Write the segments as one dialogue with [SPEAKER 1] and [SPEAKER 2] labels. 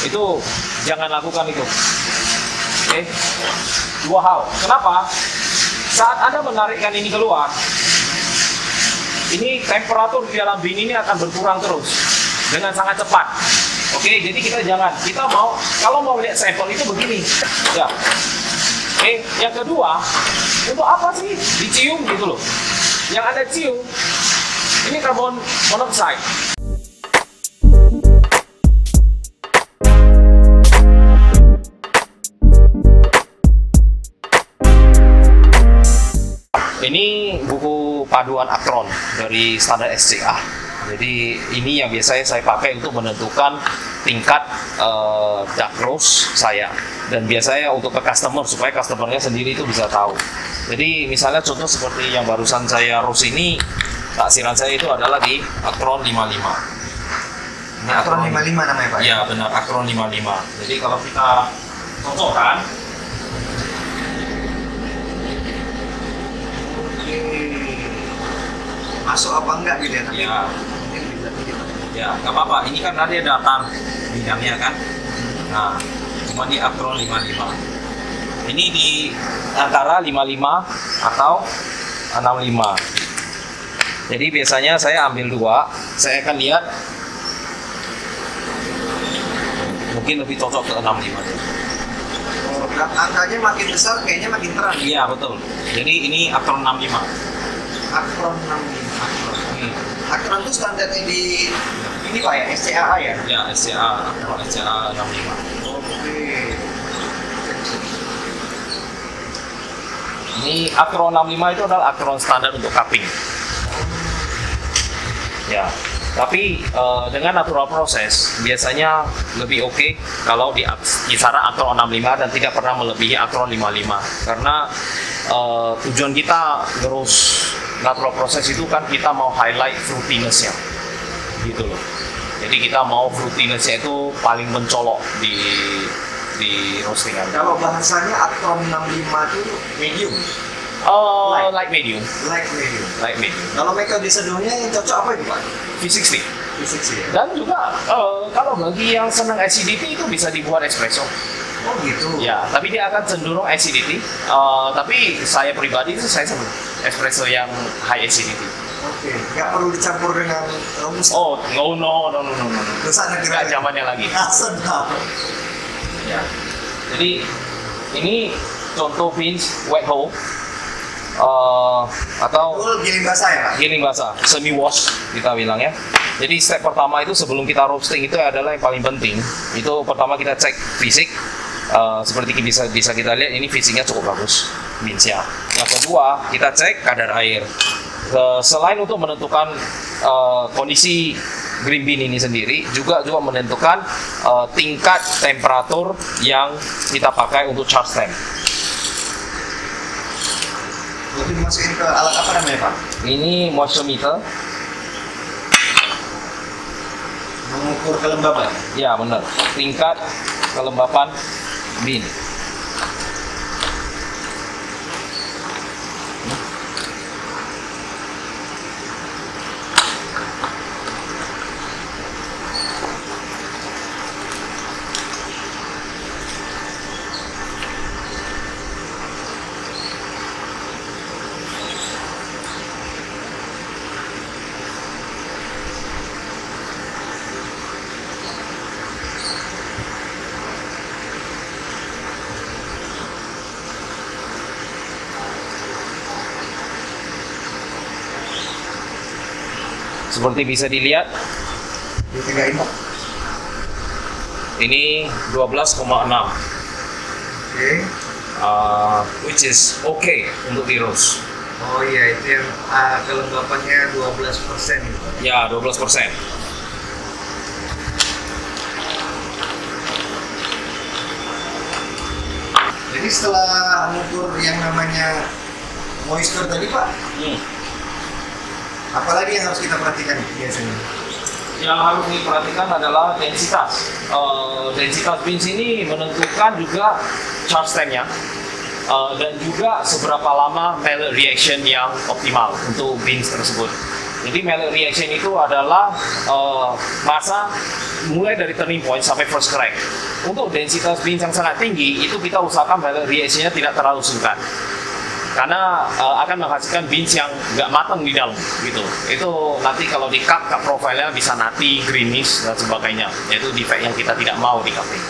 [SPEAKER 1] Itu jangan lakukan itu. Oke. Dua hal. Kenapa? Saat Anda menarikkan ini keluar, ini temperatur di dalam bin ini akan berkurang terus dengan sangat cepat. Oke, jadi kita mau, kalau mau lihat sampel itu begini. Ya. Oke, yang kedua, untuk apa sih dicium gitu loh? Yang Anda cium, ini karbon monoksida. Ini buku paduan Actron dari standar SCA. Jadi ini yang biasanya saya pakai untuk menentukan tingkat dark roast saya. Dan biasanya untuk ke customer, supaya customernya sendiri itu bisa tahu. Jadi misalnya contoh seperti yang barusan saya roast ini, taksiran saya itu adalah di Actron 55.
[SPEAKER 2] Ini Actron 55 namanya Pak?
[SPEAKER 1] Ya benar, Actron 55. Jadi kalau kita cocokkan,
[SPEAKER 2] masuk apa enggak gitu ya?
[SPEAKER 1] Ya, ya nggak apa-apa. Ini kan ada datar bidangnya kan. Nah, cuma di Actron 55. Ini di antara 55 atau 65. Jadi biasanya saya ambil dua. Saya akan lihat mungkin lebih cocok ke 65.
[SPEAKER 2] Oh, angkanya makin besar kayaknya makin terang.
[SPEAKER 1] Iya betul. Jadi ini Actron 65.
[SPEAKER 2] Actron 65. Actron itu standarnya di ini Pak ya, SCA ya?
[SPEAKER 1] Ya, SCA, Actron SCA 65.
[SPEAKER 2] Oke.
[SPEAKER 1] Ini Actron 65 itu adalah Actron standar untuk cupping. Ya, tapi dengan natural proses biasanya lebih oke kalau di kisaran Actron 65 dan tidak pernah melebihi Actron 55. Karena tujuan kita terus natural proses itu kan kita mau highlight fruitiness-nya gitu loh. Jadi kita mau fruitiness-nya itu paling mencolok di roastingan.
[SPEAKER 2] Kalau bahasanya Actron 65 itu medium.
[SPEAKER 1] Light medium.
[SPEAKER 2] Light medium.
[SPEAKER 1] Light medium.
[SPEAKER 2] Kalau metode seduhnya yang cocok apa itu Pak?
[SPEAKER 1] V60.
[SPEAKER 2] V60 ya?
[SPEAKER 1] Dan juga kalau bagi yang senang acidity itu bisa dibuat espresso.
[SPEAKER 2] Oh gitu.
[SPEAKER 1] Ya, tapi dia akan cenderung acidity. Tapi saya pribadi itu saya senang espresso yang high acidity.
[SPEAKER 2] Oke, nggak perlu dicampur dengan robusta.
[SPEAKER 1] Oh, no.
[SPEAKER 2] Dosa
[SPEAKER 1] Nggak
[SPEAKER 2] negara.
[SPEAKER 1] zamannya lagi.
[SPEAKER 2] Sedap.
[SPEAKER 1] Ya. Jadi ini contoh beans wet hoe atau
[SPEAKER 2] giling basah ya Pak?
[SPEAKER 1] giling basah, semi wash kita bilang ya. Jadi step pertama itu sebelum kita roasting itu adalah yang paling penting. Itu pertama kita cek fisik. Seperti bisa kita lihat ini fisiknya cukup bagus beansnya. Yang kedua kita cek kadar air. Selain untuk menentukan kondisi green bean ini sendiri, juga menentukan tingkat temperatur yang kita pakai untuk charge stem.
[SPEAKER 2] Jadi dimasukin ke alat apa namanya Pak?
[SPEAKER 1] Ini moisture meter.
[SPEAKER 2] Mengukur kelembaban.
[SPEAKER 1] Ya benar, tingkat kelembapan bean. Seperti bisa dilihat,
[SPEAKER 2] Ditegain Pak.
[SPEAKER 1] ini 12,6,
[SPEAKER 2] Oke.
[SPEAKER 1] which is okay untuk di roast.
[SPEAKER 2] Oh iya, itu yang kelembapannya 12% gitu.
[SPEAKER 1] Ya, 12%.
[SPEAKER 2] Jadi setelah mengukur yang namanya moisture tadi Pak, apalagi yang harus kita perhatikan biasanya?
[SPEAKER 1] Yang harus diperhatikan adalah densitas. Densitas beans ini menentukan juga charge time-nya dan juga seberapa lama Maillard reaction yang optimal untuk beans tersebut. Jadi Maillard reaction itu adalah masa mulai dari turning point sampai first crack. Untuk densitas beans yang sangat tinggi itu kita usahakan Maillard reaction-nya tidak terlalu singkat, karena akan menghasilkan beans yang nggak matang di dalam gitu. Itu nanti kalau di cut profile-nya bisa nati, greenish dan sebagainya. Yaitu defect yang kita tidak mau di cupping.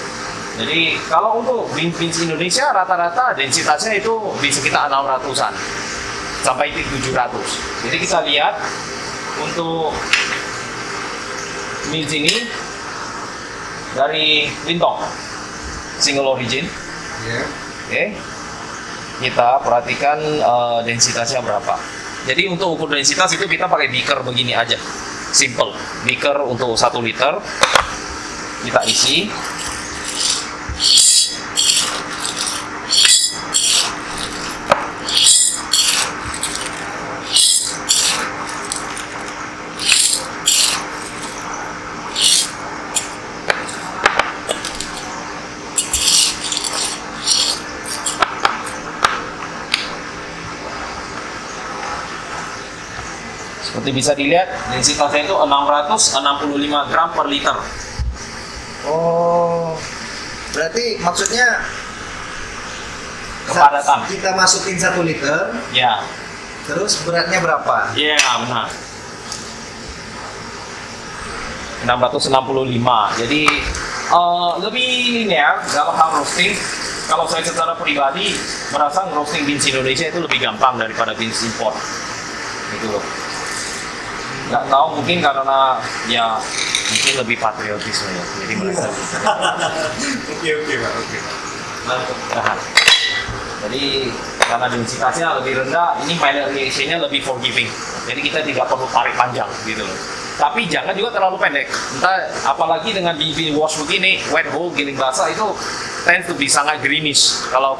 [SPEAKER 1] Jadi kalau untuk beans Indonesia rata-rata densitasnya itu di sekitar 600-an sampai 700. Jadi kita lihat untuk beans ini dari Lintong single origin. Oke. Kita perhatikan densitasnya berapa. Jadi untuk ukur densitas itu kita pakai beaker begini aja, simple. Beaker untuk 1 liter kita isi. Seperti bisa dilihat, densitasnya itu 665 gram per liter.
[SPEAKER 2] Oh, berarti maksudnya
[SPEAKER 1] Kepadatan.
[SPEAKER 2] kita masukin 1 liter,
[SPEAKER 1] Ya,
[SPEAKER 2] terus beratnya berapa?
[SPEAKER 1] ya benar. 665. Jadi lebih linear dalam hal roasting. Kalau saya secara pribadi merasa roasting beans Indonesia itu lebih gampang daripada beans import. Gitu loh. Nggak tahu, mungkin karena ya mungkin lebih patriotis ya. Jadi merasa gitu.
[SPEAKER 2] Oke Pak, oke.
[SPEAKER 1] Nah, jadi karena densitasnya lebih rendah, ini Maillard reaction-nya lebih forgiving. Jadi kita tidak perlu tarik panjang gitu loh. Tapi jangan juga terlalu pendek. Entah apalagi dengan bean wash begini, wet hole, giling basah itu tend to be sangat greenish kalau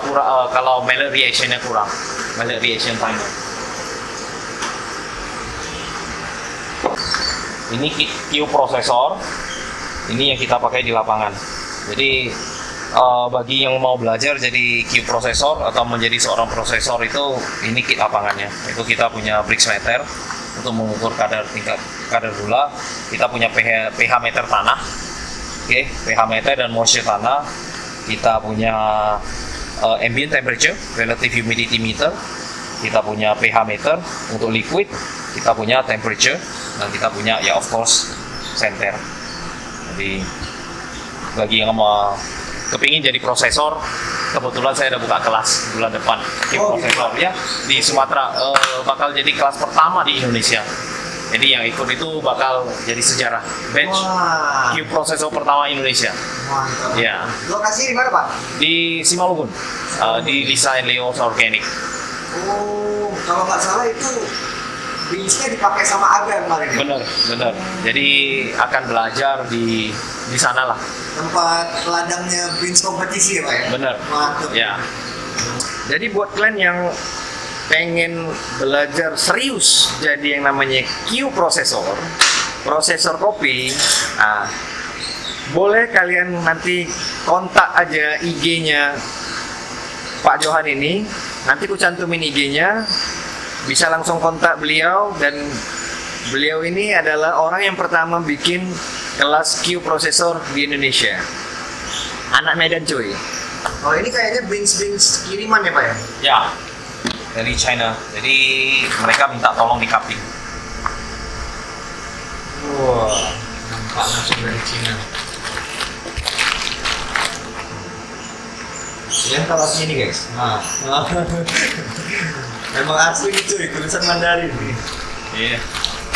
[SPEAKER 1] kalau Maillard reaction-nya kurang. Maillard reaction timer. Ini Q prosesor, ini yang kita pakai di lapangan. Jadi bagi yang mau belajar jadi Q prosesor atau menjadi seorang prosesor itu, ini kit lapangannya. Itu kita punya Brix meter untuk mengukur kadar gula. Kita punya pH meter tanah, oke, pH meter dan moisture tanah. Kita punya ambient temperature, relative humidity meter. Kita punya pH meter untuk liquid. Kita punya temperature, dan kita punya ya of course senter. Jadi bagi yang mau kepingin jadi prosesor, kebetulan saya ada buka kelas bulan depan prosesor ya di Sumatera, bakal jadi kelas pertama di Indonesia. Jadi yang ikut itu bakal jadi sejarah, batch Q prosesor pertama Indonesia.
[SPEAKER 2] Mantap.
[SPEAKER 1] Ya.
[SPEAKER 2] Lokasi di mana Pak?
[SPEAKER 1] Di Simalungun, di Lisa and Leo's Organic.
[SPEAKER 2] Oh, kalau nggak salah itu beansnya dipakai sama Aga kemarin.
[SPEAKER 1] Bener. Jadi akan belajar di sana lah.
[SPEAKER 2] Tempat ladangnya beans kompetisi ya Pak ya?
[SPEAKER 1] Bener.
[SPEAKER 2] Mantap.
[SPEAKER 1] Ya.
[SPEAKER 3] Jadi buat kalian yang pengen belajar serius jadi yang namanya Q prosesor kopi, boleh kalian nanti kontak aja IG-nya Pak Johan ini. Nanti ku cantumin IG-nya, bisa langsung kontak beliau, dan beliau ini adalah orang yang pertama bikin kelas Q prosesor di Indonesia. Anak Medan cuy.
[SPEAKER 2] Oh ini kayaknya beans kiriman ya Pak ya?
[SPEAKER 1] Ya. Dari China. Jadi mereka minta tolong di cupping.
[SPEAKER 2] Wah, nampak langsung dari Cina. Yang kalau sini guys. Nah. Memang asli nih cuy, tulisan Mandarin nih.
[SPEAKER 1] Iya.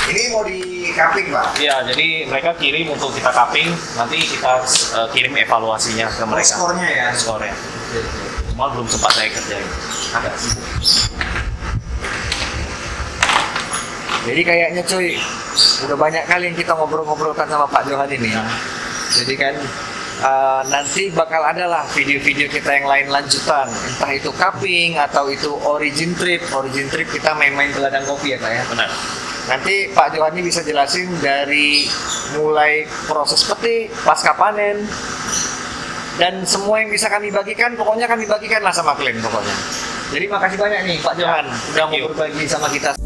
[SPEAKER 2] Ini mau di cupping Pak?
[SPEAKER 1] Iya, jadi mereka kirim untuk kita cupping, nanti kita kirim evaluasinya ke mereka.
[SPEAKER 2] Skornya ya?
[SPEAKER 1] Skornya. Cuma belum sempat saya kerjain. Agak sibuk.
[SPEAKER 3] Jadi kayaknya cuy, udah banyak kali yang kita ngobrol-ngobrolkan sama Pak Johan ini. Jadi kan nanti bakal ada lah video-video kita yang lain lanjutan, entah itu cupping atau itu origin trip kita main-main ke ladang kopi ya Pak ya.
[SPEAKER 1] Benar.
[SPEAKER 3] Nanti Pak Johan ini bisa jelasin dari mulai proses petik, pasca panen, dan semua yang bisa kami bagikan, pokoknya kami bagikan lah sama kalian pokoknya. Jadi makasih banyak nih Pak Johan udah mau berbagi sama kita.